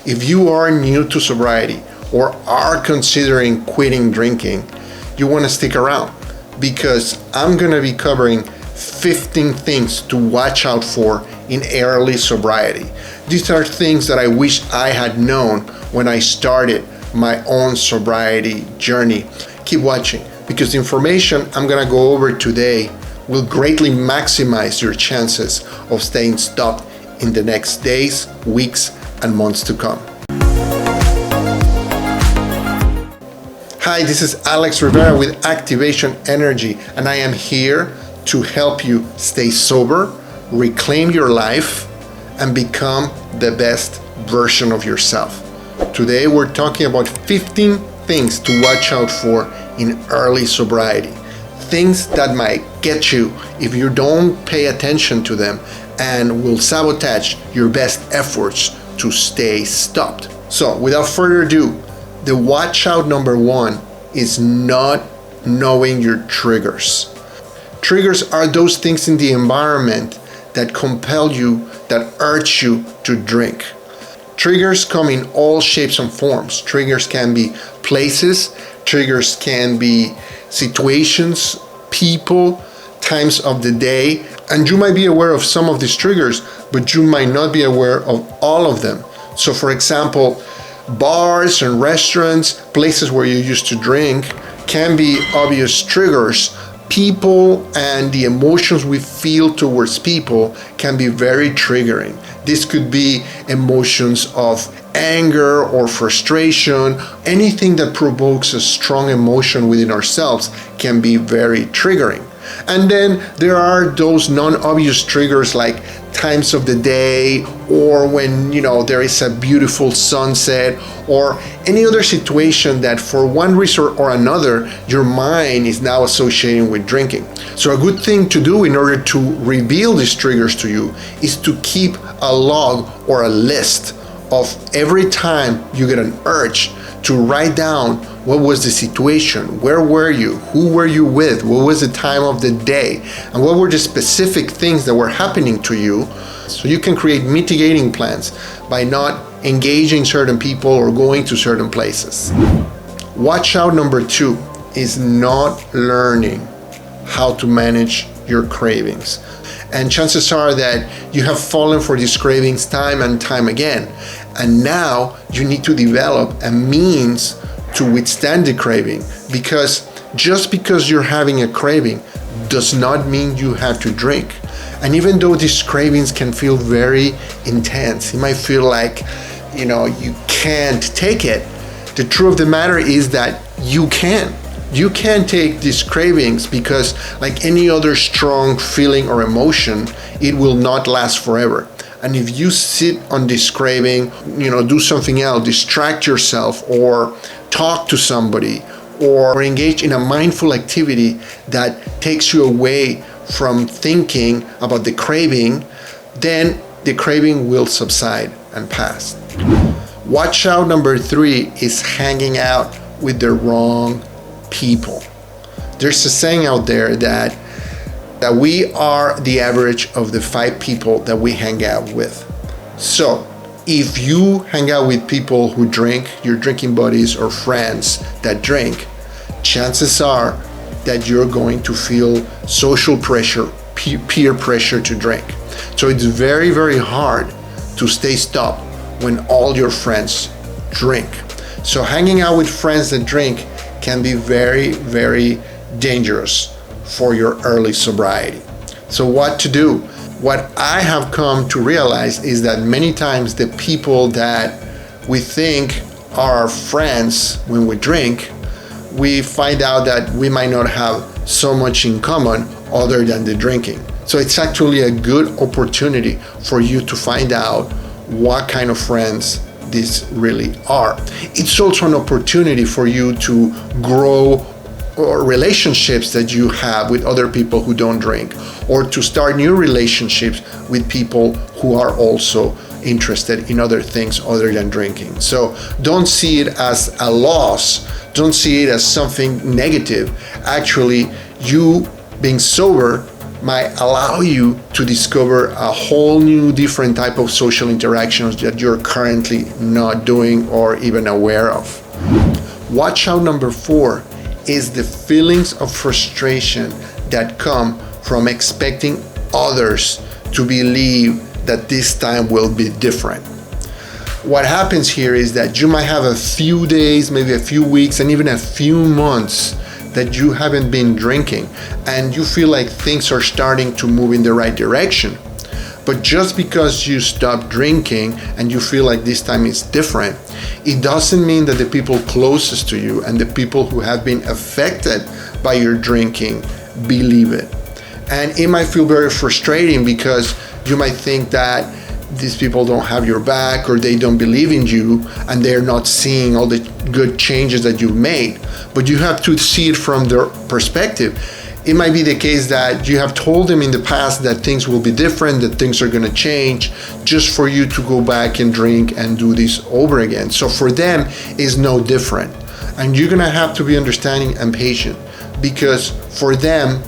If you are new to sobriety or are considering quitting drinking, you want to stick around because I'm going to be covering 15 things to watch out for in early sobriety. These are things that I wish I had known when I started my own sobriety journey. Keep watching because the information I'm going to go over today will greatly maximize your chances of staying stopped in the next days, weeks, and months to come. Hi, this is Alex Rivera with Activation Energy, and I am here to help you stay sober, reclaim your life, and become the best version of yourself. Today, we're talking about 15 things to watch out for in early sobriety. Things that might get you if you don't pay attention to them and will sabotage your best efforts to stay stopped. So, without further ado, the watch out number one is not knowing your triggers. Triggers are those things in the environment that compel you, that urge you to drink. Triggers come in all shapes and forms. Triggers can be places, triggers can be situations, people, times of the day, and you might be aware of some of these triggers, but you might not be aware of all of them. So for example, bars and restaurants, places where you used to drink, can be obvious triggers. People and the emotions we feel towards people can be very triggering. This could be emotions of anger or frustration. Anything that provokes a strong emotion within ourselves can be very triggering. And then there are those non-obvious triggers like times of the day, or when there is a beautiful sunset, or any other situation that for one reason or another your mind is now associating with drinking. So a good thing to do in order to reveal these triggers to you is to keep a log or a list of every time you get an urge to write down what was the situation, where were you, who were you with, what was the time of the day, and what were the specific things that were happening to you, so you can create mitigating plans by not engaging certain people or going to certain places. Watch out number two is not learning how to manage your cravings. And chances are that you have fallen for these cravings time and time again. And now you need to develop a means to withstand the craving, because just because you're having a craving does not mean you have to drink. And even though these cravings can feel very intense, it might feel like, you can't take it. The truth of the matter is that you can. You can take these cravings because, like any other strong feeling or emotion, it will not last forever. And if you sit on this craving, do something else, distract yourself, or talk to somebody, or engage in a mindful activity that takes you away from thinking about the craving, then the craving will subside and pass. Watch out number three is hanging out with the wrong people. There's a saying out there that we are the average of the 5 people that we hang out with. So if you hang out with people who drink, your drinking buddies or friends that drink, chances are that you're going to feel social pressure, peer pressure to drink. So it's very, very hard to stay stopped when all your friends drink. So hanging out with friends that drink can be very, very dangerous for your early sobriety. So what to do? What I have come to realize is that many times the people that we think are our friends when we drink, we find out that we might not have so much in common other than the drinking. So it's actually a good opportunity for you to find out what kind of friends these really are. It's also an opportunity for you to grow relationships that you have with other people who don't drink, or to start new relationships with people who are also interested in other things other than drinking. So don't see it as a loss, don't see it as something negative. Actually, you being sober might allow you to discover a whole new different type of social interactions that you're currently not doing or even aware of. Watch out number 4 is the feelings of frustration that come from expecting others to believe that this time will be different. What happens here is that you might have a few days, maybe a few weeks, and even a few months that you haven't been drinking, and you feel like things are starting to move in the right direction. But just because you stop drinking and you feel like this time is different, it doesn't mean that the people closest to you and the people who have been affected by your drinking believe it. And it might feel very frustrating because you might think that these people don't have your back or they don't believe in you and they're not seeing all the good changes that you've made. But you have to see it from their perspective. It might be the case that you have told them in the past that things will be different, that things are going to change, just for you to go back and drink and do this over again. So for them, it's no different. And you're going to have to be understanding and patient, because for them,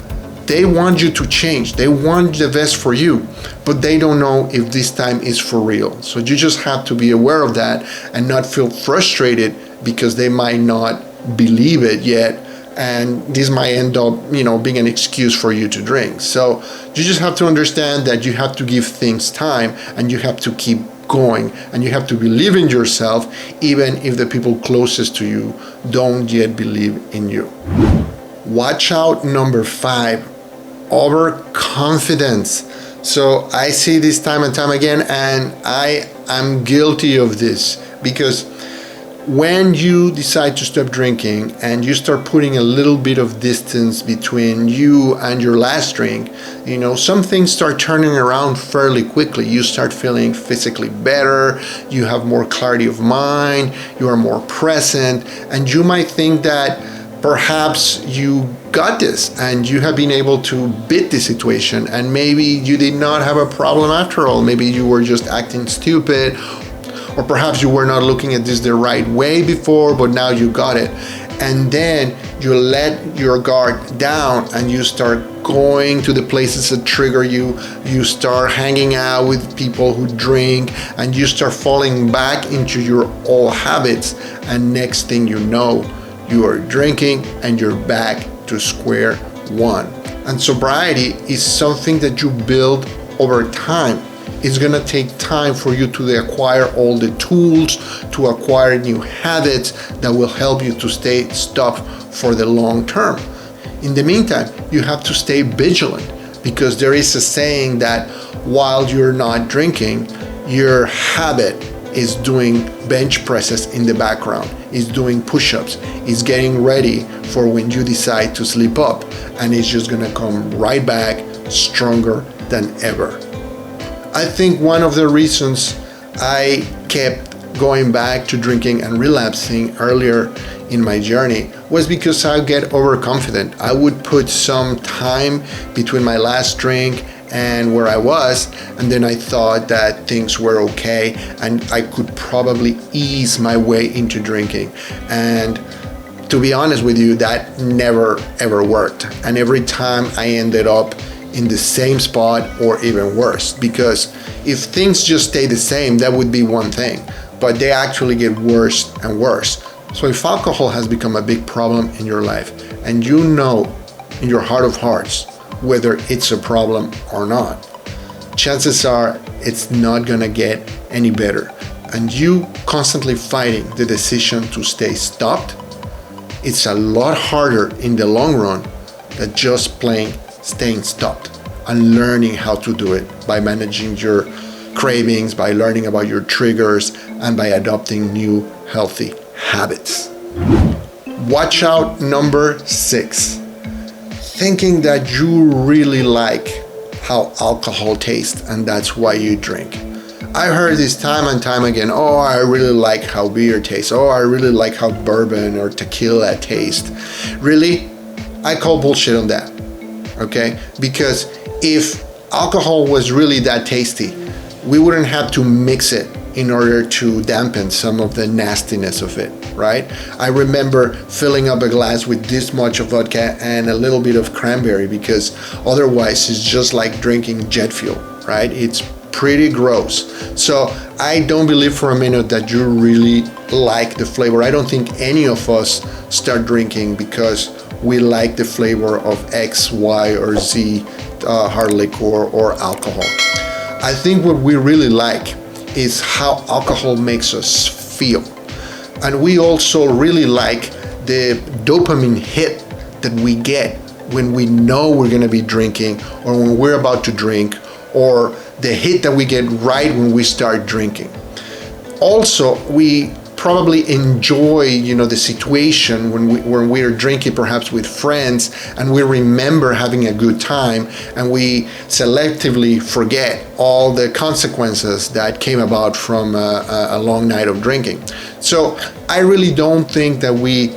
they want you to change. They want the best for you, but they don't know if this time is for real. So you just have to be aware of that and not feel frustrated because they might not believe it yet. And this might end up, being an excuse for you to drink. So you just have to understand that you have to give things time and you have to keep going and you have to believe in yourself, even if the people closest to you don't yet believe in you. Watch out number 5, overconfidence. So I see this time and time again, and I am guilty of this, because when you decide to stop drinking and you start putting a little bit of distance between you and your last drink, some things start turning around fairly quickly. You start feeling physically better, you have more clarity of mind, you are more present, and you might think that perhaps you got this and you have been able to beat the situation, and maybe you did not have a problem after all. Maybe you were just acting stupid, or perhaps you were not looking at this the right way before, but now you got it. And then you let your guard down and you start going to the places that trigger you. You start hanging out with people who drink, and you start falling back into your old habits. And next thing you know, you are drinking and you're back to square one. And sobriety is something that you build over time. It's gonna take time for you to acquire all the tools, to acquire new habits that will help you to stay stopped for the long term. In the meantime, you have to stay vigilant, because there is a saying that while you're not drinking, your habit is doing bench presses in the background, is doing push-ups, is getting ready for when you decide to sleep up, and it's just gonna come right back stronger than ever. I think one of the reasons I kept going back to drinking and relapsing earlier in my journey was because I get overconfident. I would put some time between my last drink and where I was, and then I thought that things were okay and I could probably ease my way into drinking. And to be honest with you, that never ever worked. And every time I ended up in the same spot or even worse, because if things just stay the same, that would be one thing, but they actually get worse and worse. So if alcohol has become a big problem in your life, and you know in your heart of hearts whether it's a problem or not, chances are it's not gonna get any better. And you constantly fighting the decision to stay stopped, it's a lot harder in the long run than just plain staying stopped and learning how to do it by managing your cravings, by learning about your triggers, and by adopting new healthy habits. Watch out number 6. Thinking that you really like how alcohol tastes and that's why you drink. I heard this time and time again, oh, I really like how beer tastes. Oh, I really like how bourbon or tequila taste. Really? I call bullshit on that. Okay? Because if alcohol was really that tasty, we wouldn't have to mix it in order to dampen some of the nastiness of it, right? I remember filling up a glass with this much of vodka and a little bit of cranberry, because otherwise it's just like drinking jet fuel, right? It's pretty gross. So I don't believe for a minute that you really like the flavor. I don't think any of us start drinking because we like the flavor of X, Y, or Z hard liquor or alcohol. I think what we really like is how alcohol makes us feel. And we also really like the dopamine hit that we get when we know we're gonna be drinking, or when we're about to drink, or the hit that we get right when we start drinking. Also, we probably enjoy, the situation when we are drinking, perhaps with friends, and we remember having a good time, and we selectively forget all the consequences that came about from a long night of drinking. So I really don't think that we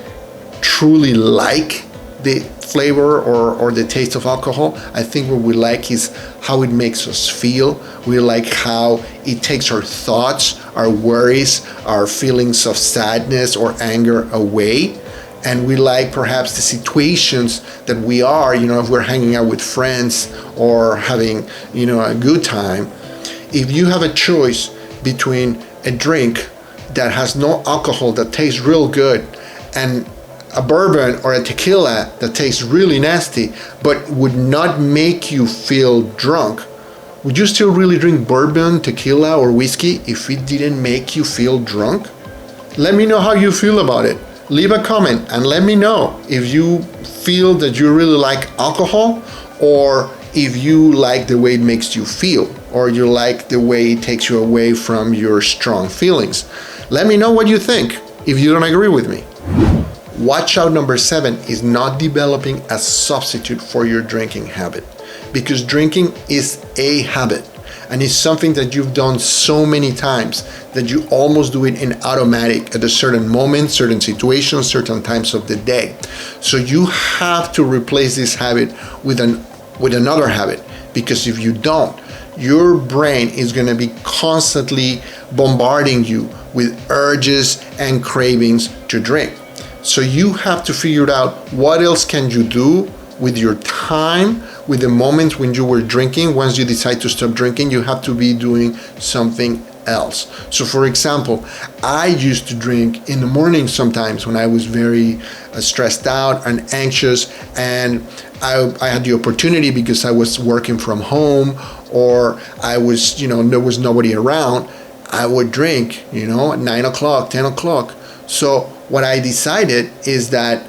truly like the flavor or the taste of alcohol. I think what we like is how it makes us feel. We like how it takes our thoughts, our worries, our feelings of sadness or anger away. And we like perhaps the situations that we are, if we're hanging out with friends or having, a good time. If you have a choice between a drink that has no alcohol that tastes real good and a bourbon or a tequila that tastes really nasty but would not make you feel drunk, would you still really drink bourbon, tequila, or whiskey if it didn't make you feel drunk? Let me know how you feel about it. Leave a comment and let me know if you feel that you really like alcohol, or if you like the way it makes you feel, or you like the way it takes you away from your strong feelings. Let me know what you think if you don't agree with me. Watch out number 7 is not developing a substitute for your drinking habit, because drinking is a habit and it's something that you've done so many times that you almost do it in automatic at a certain moment, certain situations, certain times of the day. So you have to replace this habit with another habit, because if you don't, your brain is going to be constantly bombarding you with urges and cravings to drink. So you have to figure out what else can you do with your time, with the moments when you were drinking. Once you decide to stop drinking, you have to be doing something else. So for example, I used to drink in the morning sometimes when I was very stressed out and anxious, and I had the opportunity because I was working from home, or I was, there was nobody around. I would drink, at 9 o'clock, 10 o'clock. So what I decided is that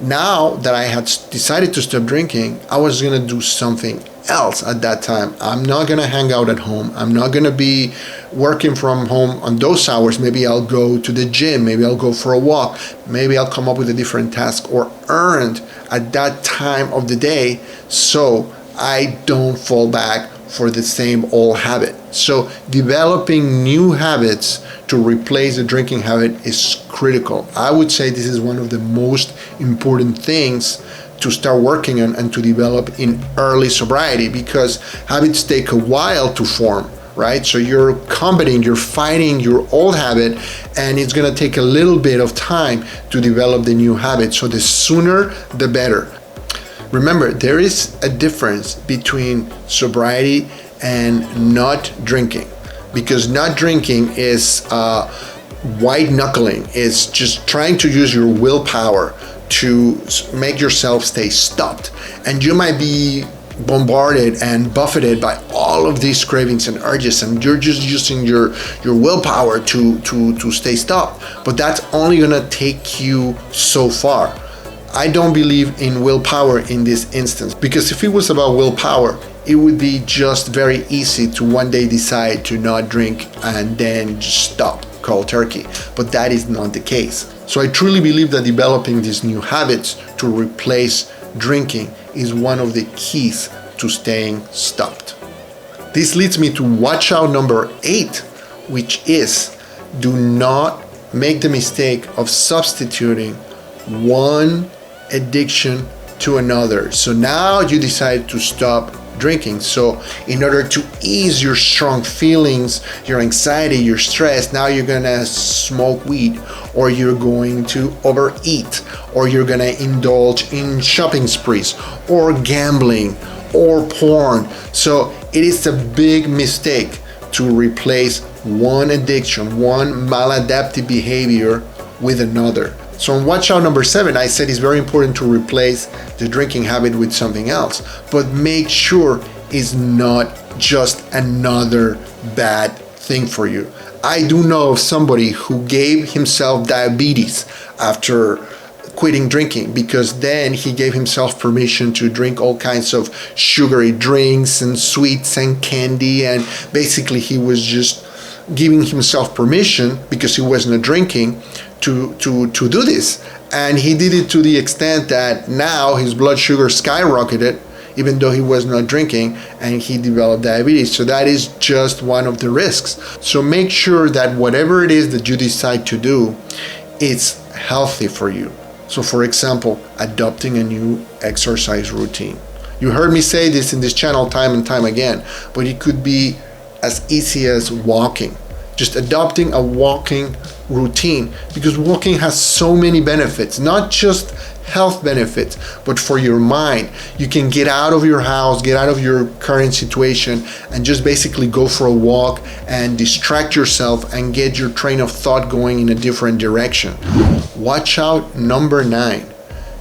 now that I had decided to stop drinking, I was going to do something else at that time. I'm not going to hang out at home. I'm not going to be working from home on those hours. Maybe I'll go to the gym. Maybe I'll go for a walk. Maybe I'll come up with a different task or errand at that time of the day, so I don't fall back for the same old habit. So developing new habits to replace the drinking habit is critical. I would say this is one of the most important things to start working on and to develop in early sobriety, because habits take a while to form, right? So you're combating, you're fighting your old habit, and it's gonna take a little bit of time to develop the new habit. So the sooner, the better. Remember, there is a difference between sobriety and not drinking, because not drinking is white knuckling. It's just trying to use your willpower to make yourself stay stopped. And you might be bombarded and buffeted by all of these cravings and urges, and you're just using your willpower to stay stopped. But that's only gonna take you so far. I don't believe in willpower in this instance, because if it was about willpower, it would be just very easy to one day decide to not drink and then just stop cold turkey. But that is not the case. So I truly believe that developing these new habits to replace drinking is one of the keys to staying stopped. This leads me to watch out number 8, which is do not make the mistake of substituting one addiction to another. So now you decide to stop drinking. So in order to ease your strong feelings, your anxiety, your stress, now you're gonna smoke weed, or you're going to overeat, or you're gonna indulge in shopping sprees, or gambling, or porn. So it is a big mistake to replace one addiction, one maladaptive behavior with another. So on watch out number 7, I said it's very important to replace the drinking habit with something else, but make sure it's not just another bad thing for you. I do know of somebody who gave himself diabetes after quitting drinking, because then he gave himself permission to drink all kinds of sugary drinks and sweets and candy, and basically he was just giving himself permission, because he wasn't drinking, to do this. And he did it to the extent that now his blood sugar skyrocketed even though he was not drinking, and he developed diabetes. So that is just one of the risks. So make sure that whatever it is that you decide to do, it's healthy for you. So for example, adopting a new exercise routine. You heard me say this in this channel time and time again, but it could be as easy as walking. Just adopting a walking routine, because walking has so many benefits, not just health benefits, but for your mind. You can get out of your house, get out of your current situation, and just basically go for a walk and distract yourself and get your train of thought going in a different direction. Watch out number 9,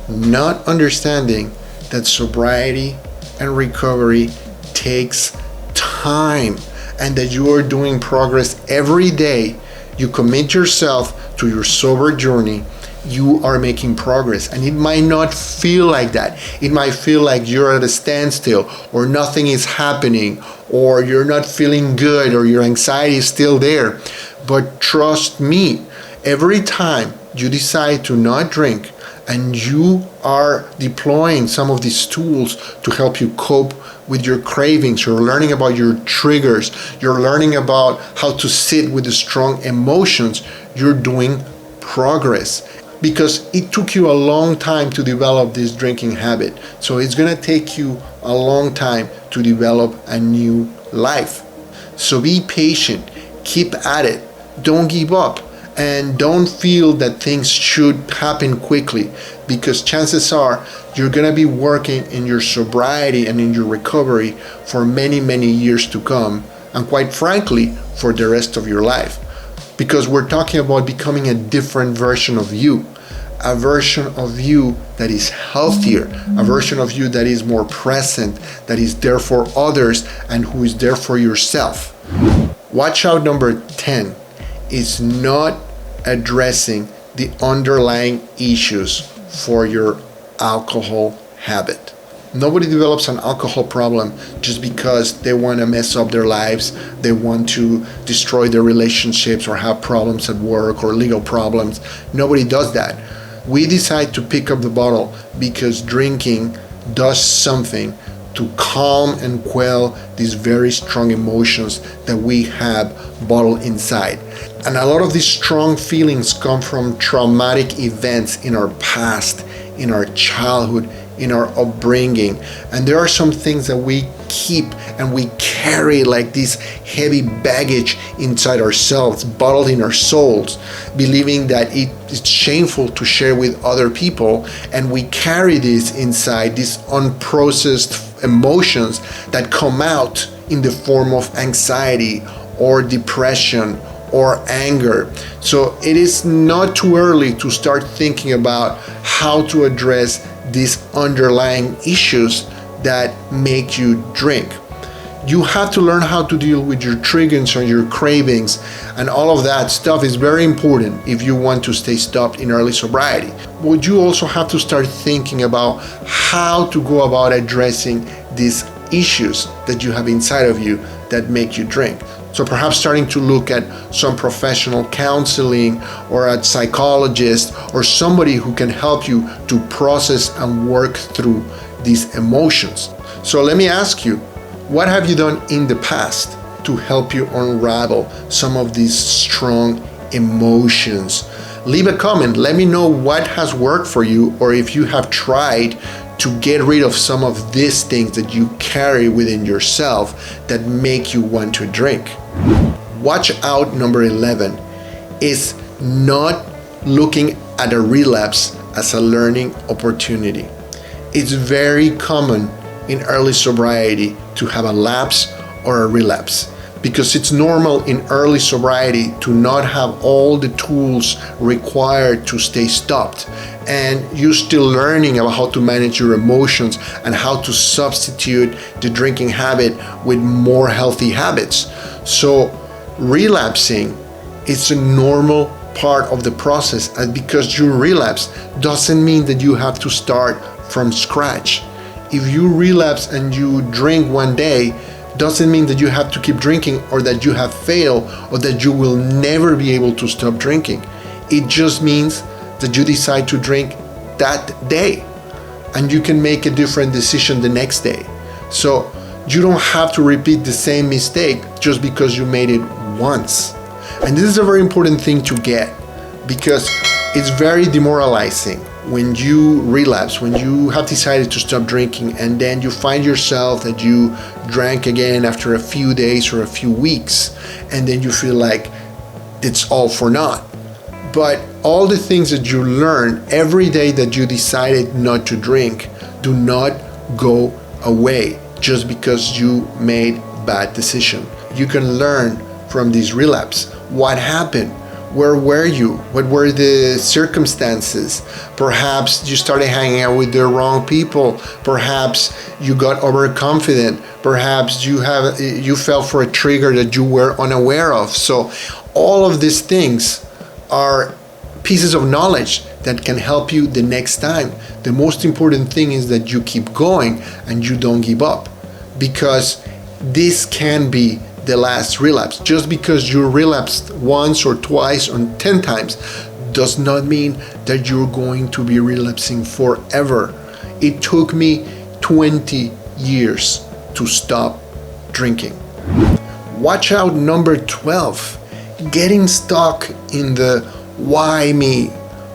not understanding that sobriety and recovery takes time, and that you are doing progress every day. You commit yourself to your sober journey, you are making progress. And it might not feel like that. It might feel like you're at a standstill, or nothing is happening, or you're not feeling good, or your anxiety is still there. But trust me, every time you decide to not drink, and you are deploying some of these tools to help you cope with your cravings, you're learning about your triggers, you're learning about how to sit with the strong emotions, you're doing progress. Because it took you a long time to develop this drinking habit. So it's gonna take you a long time to develop a new life. So be patient, keep at it, don't give up, and don't feel that things should happen quickly, because chances are you're gonna be working in your sobriety and in your recovery for many, many years to come, and quite frankly, for the rest of your life. Because we're talking about becoming a different version of you, a version of you that is healthier, a version of you that is more present, that is there for others, and who is there for yourself. Watch out number 10 is not addressing the underlying issues for your alcohol habit. Nobody develops an alcohol problem just because they want to mess up their lives, they want to destroy their relationships, or have problems at work, or legal problems. Nobody does that. We decide to pick up the bottle because drinking does something to calm and quell these very strong emotions that we have bottled inside. And a lot of these strong feelings come from traumatic events in our past, in our childhood, in our upbringing. And there are some things that we keep and we carry like this heavy baggage inside ourselves, bottled in our souls, believing that it's shameful to share with other people. And we carry this inside, these unprocessed emotions that come out in the form of anxiety or depression or anger. So it is not too early to start thinking about how to address these underlying issues that make you drink. You have to learn how to deal with your triggers and your cravings, and all of that stuff is very important if you want to stay stopped in early sobriety. But you also have to start thinking about how to go about addressing these issues that you have inside of you that make you drink. So perhaps starting to look at some professional counseling, or a psychologist, or somebody who can help you to process and work through these emotions. So let me ask you, what have you done in the past to help you unravel some of these strong emotions? Leave a comment, let me know what has worked for you, or if you have tried to get rid of some of these things that you carry within yourself that make you want to drink. Watch out, number 11, is not looking at a relapse as a learning opportunity. It's very common in early sobriety to have a lapse or a relapse, because it's normal in early sobriety to not have all the tools required to stay stopped, and you're still learning about how to manage your emotions and how to substitute the drinking habit with more healthy habits. So relapsing is a normal part of the process, and because you relapse doesn't mean that you have to start from scratch. If you relapse and you drink one day, doesn't mean that you have to keep drinking, or that you have failed, or that you will never be able to stop drinking. It just means that you decide to drink that day, and you can make a different decision the next day. So you don't have to repeat the same mistake just because you made it once. And this is a very important thing to get, because it's very demoralizing when you relapse, when you have decided to stop drinking, and then you find yourself that you drank again after a few days or a few weeks, and then you feel like it's all for naught. But all the things that you learn every day that you decided not to drink do not go away just because you made bad decision. You can learn from this relapse. What happened? Where were you? What were the circumstances? Perhaps you started hanging out with the wrong people. Perhaps you got overconfident. Perhaps you fell for a trigger that you were unaware of. So all of these things are pieces of knowledge that can help you the next time. The most important thing is that you keep going and you don't give up, because this can be the last relapse. Just because you relapsed once or twice or 10 times does not mean that you're going to be relapsing forever. It took me 20 years to stop drinking. Watch out, number 12, getting stuck in the why me?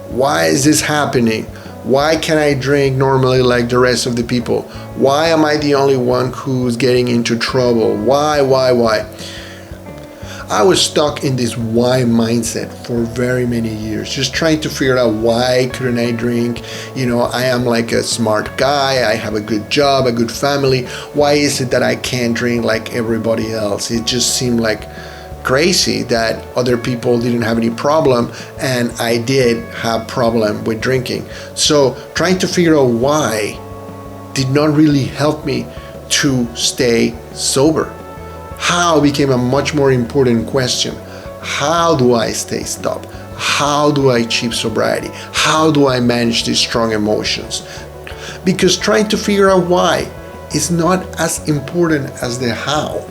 Why is this happening? Why can't I drink normally like the rest of the people? Why am I the only one who's getting into trouble? Why? I was stuck in this why mindset for very many years, just trying to figure out why couldn't I drink. I am like a smart guy, I have a good job, a good family. Why is it that I can't drink like everybody else? It just seemed like crazy that other people didn't have any problem and I did have problem with drinking. So trying to figure out why did not really help me to stay sober. How became a much more important question. How do I stay stopped? How do I achieve sobriety? How do I manage these strong emotions? Because trying to figure out why is not as important as the how.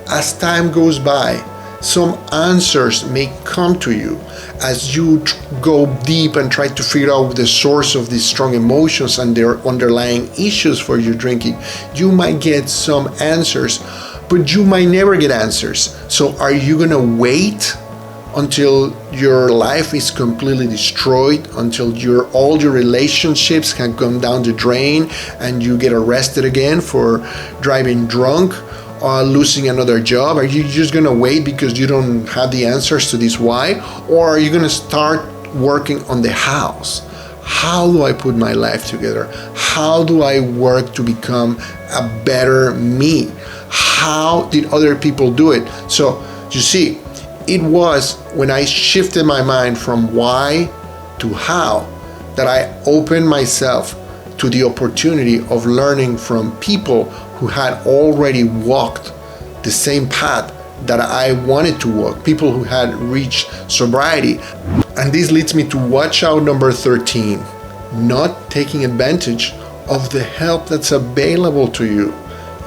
As time goes by, some answers may come to you as you go deep and try to figure out the source of these strong emotions and their underlying issues for your drinking. You might get some answers, but you might never get answers. So are you gonna wait until your life is completely destroyed, until all your relationships can come down the drain and you get arrested again for driving drunk? Losing another job? Are you just gonna wait because you don't have the answers to this why? Or are you gonna start working on the hows? How do I put my life together? How do I work to become a better me? How did other people do it? So you see, it was when I shifted my mind from why to how that I opened myself to the opportunity of learning from people who had already walked the same path that I wanted to walk, people who had reached sobriety. And this leads me to watch out, number 13, not taking advantage of the help that's available to you.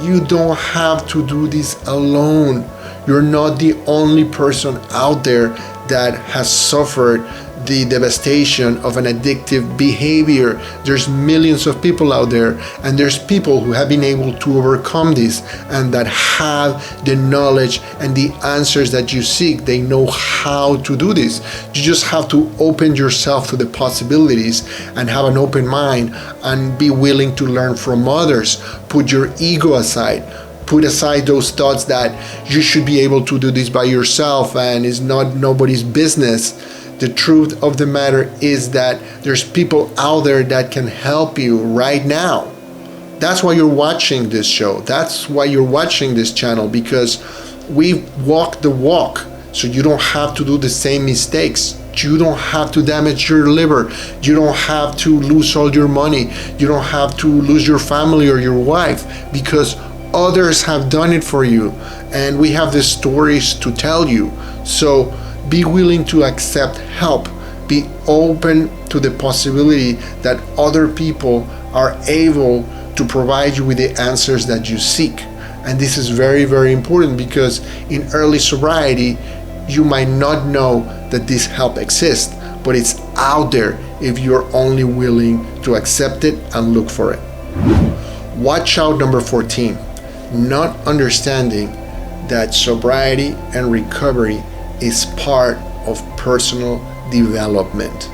You don't have to do this alone. You're not the only person out there that has suffered the devastation of an addictive behavior. There's millions of people out there, and there's people who have been able to overcome this and that have the knowledge and the answers that you seek. They know how to do this. You just have to open yourself to the possibilities and have an open mind and be willing to learn from others. Put your ego aside. Put aside those thoughts that you should be able to do this by yourself and it's not nobody's business. The truth of the matter is that there's people out there that can help you right now. That's why you're watching this show. That's why you're watching this channel, because we walk the walk, so you don't have to do the same mistakes. You don't have to damage your liver. You don't have to lose all your money. You don't have to lose your family or your wife, because others have done it for you, and we have the stories to tell you. So be willing to accept help. Be open to the possibility that other people are able to provide you with the answers that you seek. And this is very, very important, because in early sobriety, you might not know that this help exists, but it's out there if you're only willing to accept it and look for it. Watch out, number 14. Not understanding that sobriety and recovery is part of personal development.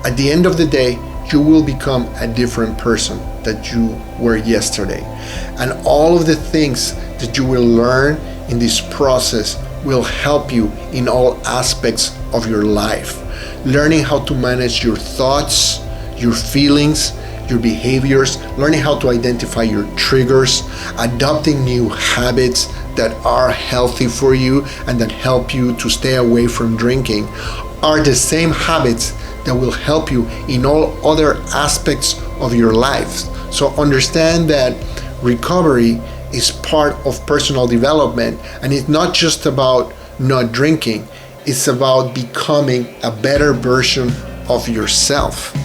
At the end of the day, you will become a different person that you were yesterday. And all of the things that you will learn in this process will help you in all aspects of your life. Learning how to manage your thoughts, your feelings, your behaviors, learning how to identify your triggers, adopting new habits that are healthy for you and that help you to stay away from drinking are the same habits that will help you in all other aspects of your life. So understand that recovery is part of personal development, and it's not just about not drinking, it's about becoming a better version of yourself.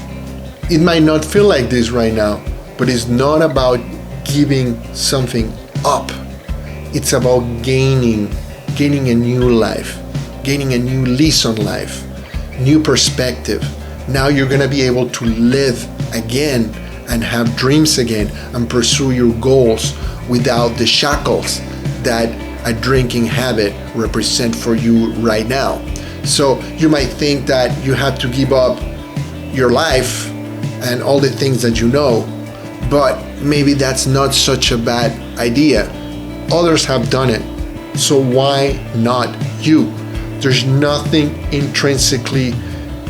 It might not feel like this right now, but it's not about giving something up. It's about gaining a new life, gaining a new lease on life, new perspective. Now you're gonna be able to live again and have dreams again and pursue your goals without the shackles that a drinking habit represent for you right now. So you might think that you have to give up your life and all the things that you know, but maybe that's not such a bad idea. Others have done it, so why not you? There's nothing intrinsically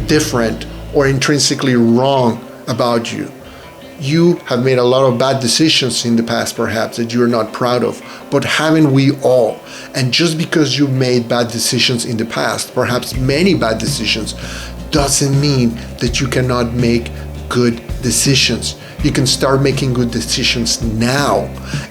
different or intrinsically wrong about you. You have made a lot of bad decisions in the past, perhaps, that you're not proud of, but haven't we all? And just because you made bad decisions in the past, perhaps many bad decisions, doesn't mean that you cannot make good decisions. You can start making good decisions now.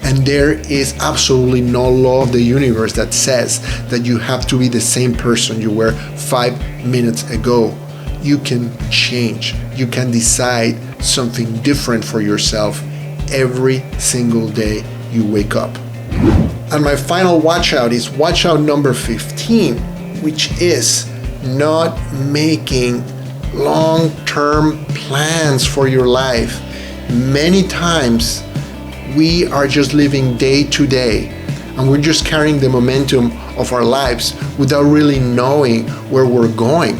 And there is absolutely no law of the universe that says that you have to be the same person you were 5 minutes ago. You can change. You can decide something different for yourself every single day you wake up. And my final watch out is watch out number 15, which is not making long-term plans for your life. Many times we are just living day to day, and we're just carrying the momentum of our lives without really knowing where we're going.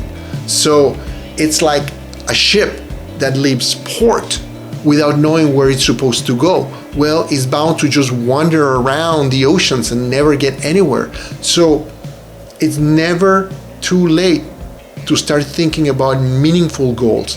So it's like a ship that leaves port without knowing where it's supposed to go. Well, it's bound to just wander around the oceans and never get anywhere. So it's never too late to start thinking about meaningful goals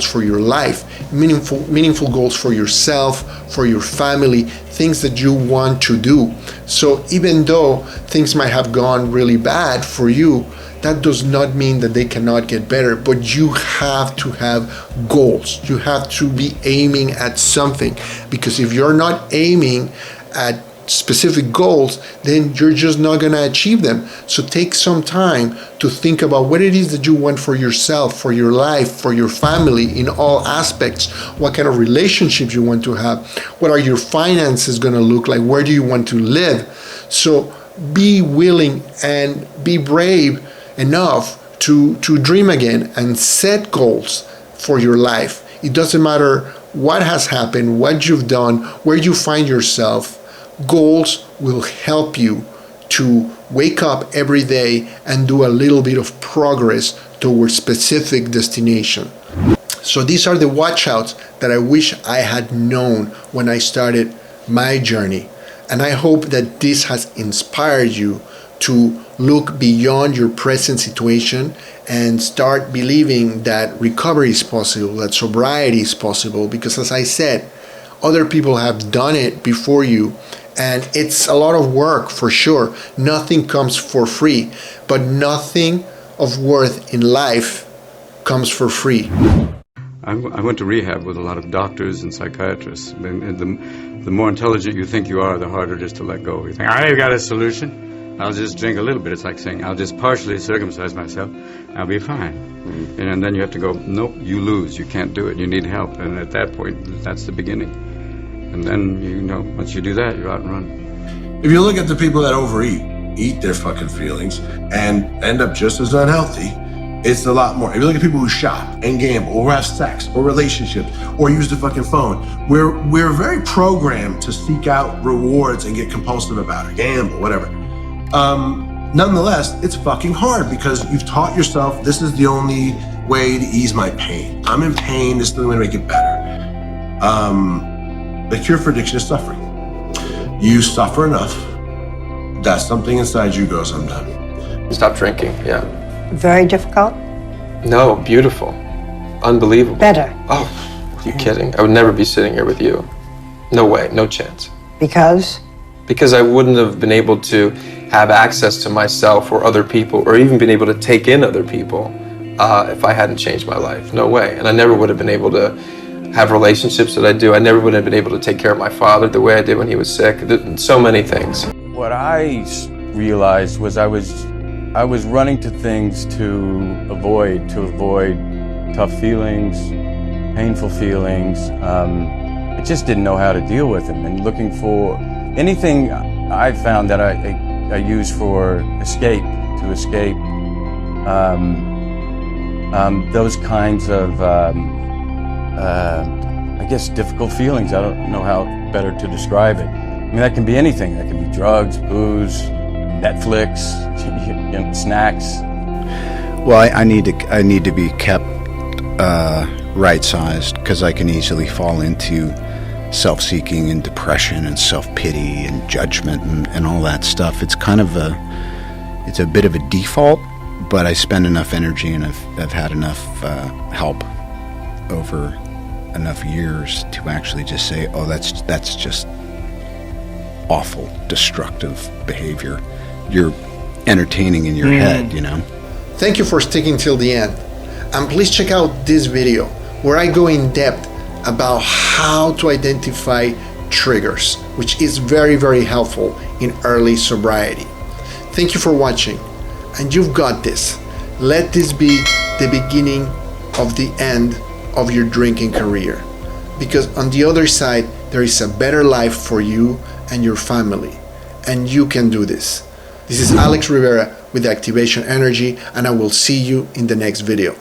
for your life, meaningful goals for yourself, for your family, things that you want to do. So even though things might have gone really bad for you, that does not mean that they cannot get better, but you have to have goals. You have to be aiming at something, because if you're not aiming at specific goals, then you're just not going to achieve them. So take some time to think about what it is that you want for yourself, for your life, for your family, in all aspects. What kind of relationships you want to have. What are your finances going to look like? Where do you want to live? So be willing and be brave enough to dream again and set goals for your life. It doesn't matter what has happened, what you've done, where you find yourself. Goals will help you to wake up every day and do a little bit of progress towards specific destination. So these are the watch outs that I wish I had known when I started my journey. And I hope that this has inspired you to look beyond your present situation and start believing that recovery is possible, that sobriety is possible, because as I said, other people have done it before you, and it's a lot of work for sure. Nothing comes for free, but nothing of worth in life comes for free. I went to rehab with a lot of doctors and psychiatrists. And the more intelligent you think you are, the harder it is to let go. You think, I've got a solution. I'll just drink a little bit. It's like saying, I'll just partially circumcise myself. I'll be fine. And then you have to go, nope, you lose. You can't do it. You need help. And at that point, that's the beginning. And then, you know, once you do that, you're out and running. If you look at the people that overeat, eat their fucking feelings, and end up just as unhealthy, it's a lot more. If you look at people who shop and gamble or have sex or relationships or use the fucking phone, we're very programmed to seek out rewards and get compulsive about it, gamble, whatever. Nonetheless, it's fucking hard because you've taught yourself this is the only way to ease my pain. I'm in pain, this is the only way to make it better. The cure for addiction is suffering. You suffer enough that something inside you goes, I'm done. Stop drinking, yeah. Very difficult? No, beautiful. Unbelievable. Better. Oh, are you kidding? I would never be sitting here with you. No way, no chance. Because? Because I wouldn't have been able to have access to myself or other people, or even been able to take in other people if I hadn't changed my life. No way. And I never would have been able to have relationships that I do. I never would have been able to take care of my father the way I did when he was sick. So many things. What I realized was I was running to things to avoid tough feelings, painful feelings. I just didn't know how to deal with them, and looking for anything I found that I use for escape, to escape those kinds of I guess difficult feelings. I don't know how better to describe it. I mean, that can be anything. That can be drugs, booze, Netflix, snacks. Well, I need to be kept right-sized, because I can easily fall into self-seeking and depression and self-pity and judgment and all that stuff. It's kind of it's a bit of a default, but I spend enough energy and I've had enough help over enough years to actually just say, oh, that's just awful, destructive behavior you're entertaining in your head, you know. Thank you for sticking till the end. And please check out this video where I go in depth about how to identify triggers, which is very, very helpful in early sobriety. Thank you for watching, and you've got this. Let this be the beginning of the end of your drinking career, because on the other side there is a better life for you and your family, and you can do this. This is Alex Rivera with Activation Energy, and I will see you in the next video.